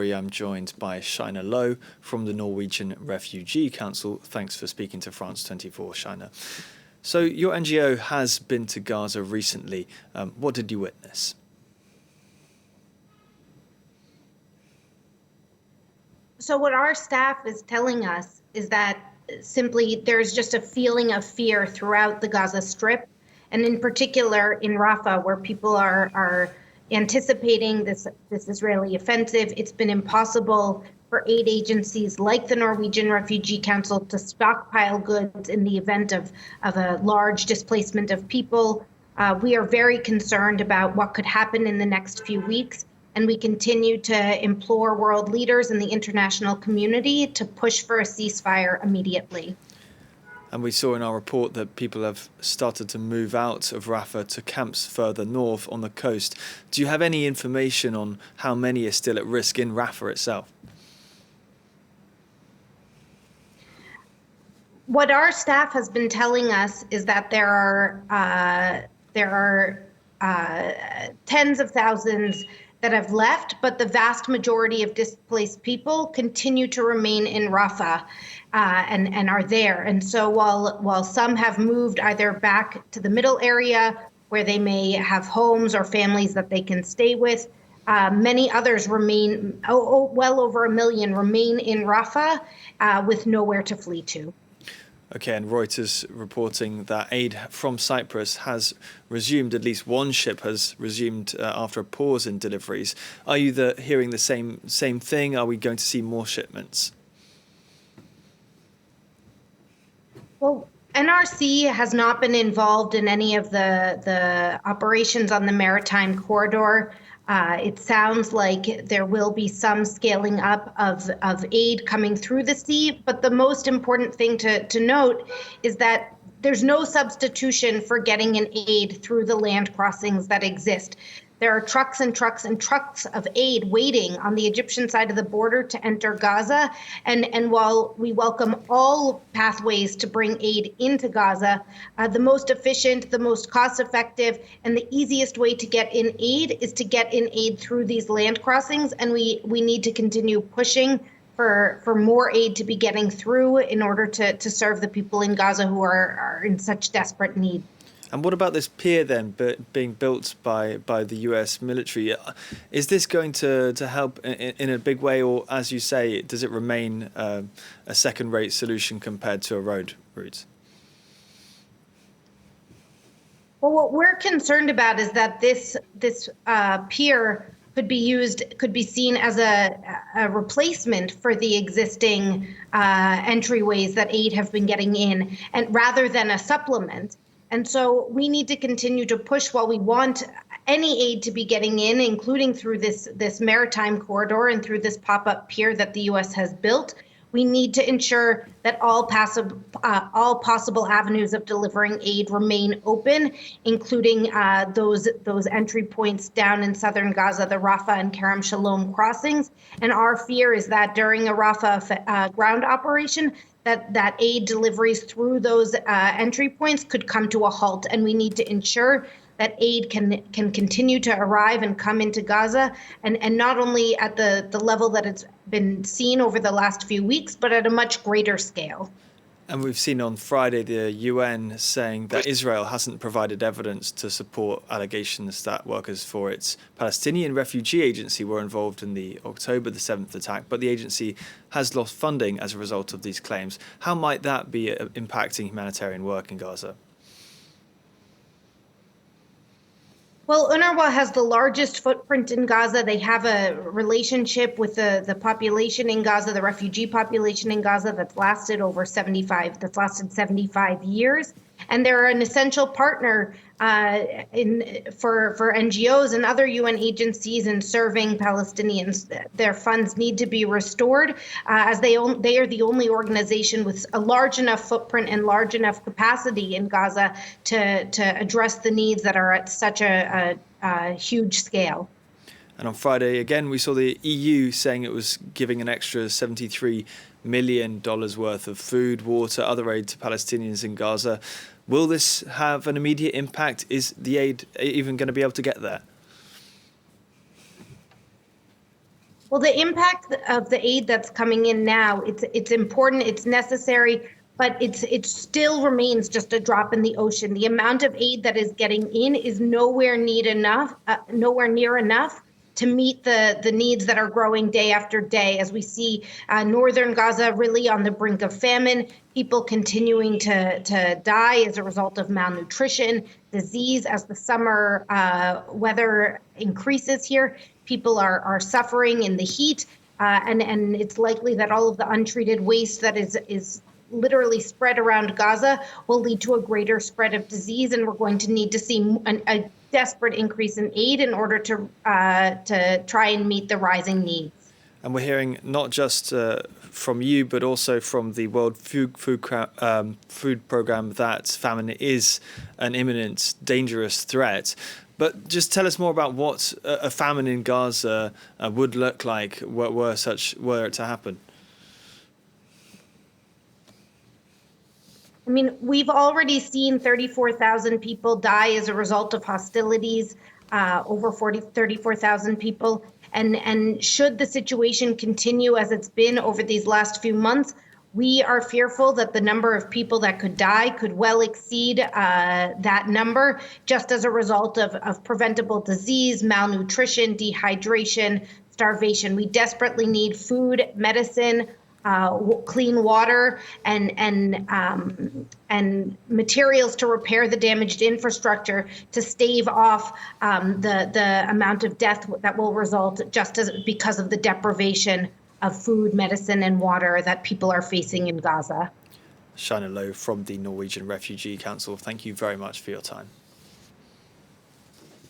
story, I'm joined by Shaina Low from the Norwegian Refugee Council. Thanks for speaking to France 24, Shaina. So your NGO has been to Gaza recently. What did you witness? So what our staff is telling us is that simply there's just a feeling of fear throughout the Gaza Strip, and in particular in Rafah, where people are anticipating this Israeli offensive. It's been impossible for aid agencies like the Norwegian Refugee Council to stockpile goods in the event of a large displacement of people. We are very concerned about what could happen in the next few weeks, and we continue to implore world leaders and the international community to push for a ceasefire immediately. And we saw in our report that people have started to move out of Rafah to camps further north on the coast. Do you have any information on how many are still at risk in Rafah itself? What our staff has been telling us is that there are tens of thousands that have left, but the vast majority of displaced people continue to remain in Rafah and are there. And so while some have moved either back to the middle area where they may have homes or families that they can stay with, many others remain, well over 1 million remain in Rafah with nowhere to flee to. Okay, and Reuters reporting that aid from Cyprus has resumed. At least one ship has resumed after a pause in deliveries. Are you hearing the same thing? Are we going to see more shipments? Well, NRC has not been involved in any of the operations on the maritime corridor. It sounds like there will be some scaling up of aid coming through the sea, but the most important thing to note is that there's no substitution for getting an aid through the land crossings that exist. There are trucks and trucks and trucks of aid waiting on the Egyptian side of the border to enter Gaza. And while we welcome all pathways to bring aid into Gaza, the most efficient, the most cost-effective, and the easiest way to get in aid is to get in aid through these land crossings. And we need to continue pushing for more aid to be getting through in order to serve the people in Gaza who are in such desperate need. And what about this pier then being built by the US military? Is this going to help in a big way, or as you say, does it remain a second-rate solution compared to a road route? Well, what we're concerned about is that this pier could be seen as a replacement for the existing entryways that aid have been getting in, and rather than a supplement. And so we need to continue to push while we want any aid to be getting in, including through this maritime corridor and through this pop-up pier that the U.S. has built. We need to ensure that all possible avenues of delivering aid remain open, including those entry points down in southern Gaza, the Rafah and Kerem Shalom crossings. And our fear is that during a Rafah ground operation, that aid deliveries through those entry points could come to a halt, and we need to ensure that aid can continue to arrive and come into Gaza, and not only at the level that it's been seen over the last few weeks, but at a much greater scale. And we've seen on Friday the UN saying that Israel hasn't provided evidence to support allegations that workers for its Palestinian refugee agency were involved in the October the 7th attack, but the agency has lost funding as a result of these claims. How might that be impacting humanitarian work in Gaza? Well, UNRWA has the largest footprint in Gaza. They have a relationship with the population in Gaza, the refugee population in Gaza that's lasted 75 years. And they're an essential partner for NGOs and other UN agencies in serving Palestinians. Their funds need to be restored as they are the only organization with a large enough footprint and large enough capacity in Gaza to address the needs that are at such a huge scale. And on Friday, again, we saw the EU saying it was giving an extra $73 million worth of food, water, other aid to Palestinians in Gaza. Will this have an immediate impact? Is the aid even going to be able to get there? Well, the impact of the aid that's coming in now, it's important, it's necessary, but it still remains just a drop in the ocean. The amount of aid that is getting in is nowhere near enough to meet the needs that are growing day after day, as we see northern Gaza really on the brink of famine, people continuing to die as a result of malnutrition, disease as the summer weather increases here. People are suffering in the heat, and it's likely that all of the untreated waste that is literally spread around Gaza will lead to a greater spread of disease, and we're going to need to see a desperate increase in aid in order to try and meet the rising needs. And we're hearing not just from you, but also from the World Food Programme that famine is an imminent, dangerous threat. But just tell us more about what a famine in Gaza would look like were it to happen. I mean, we've already seen 34,000 people die as a result of hostilities, over 34,000 people. And should the situation continue as it's been over these last few months, we are fearful that the number of people that could die could well exceed that number, just as a result of preventable disease, malnutrition, dehydration, starvation. We desperately need food, medicine, clean water, and materials to repair the damaged infrastructure to stave off the amount of death that will result because of the deprivation of food, medicine, and water that people are facing in Gaza. Shaina Low from the Norwegian Refugee Council, thank you very much for your time.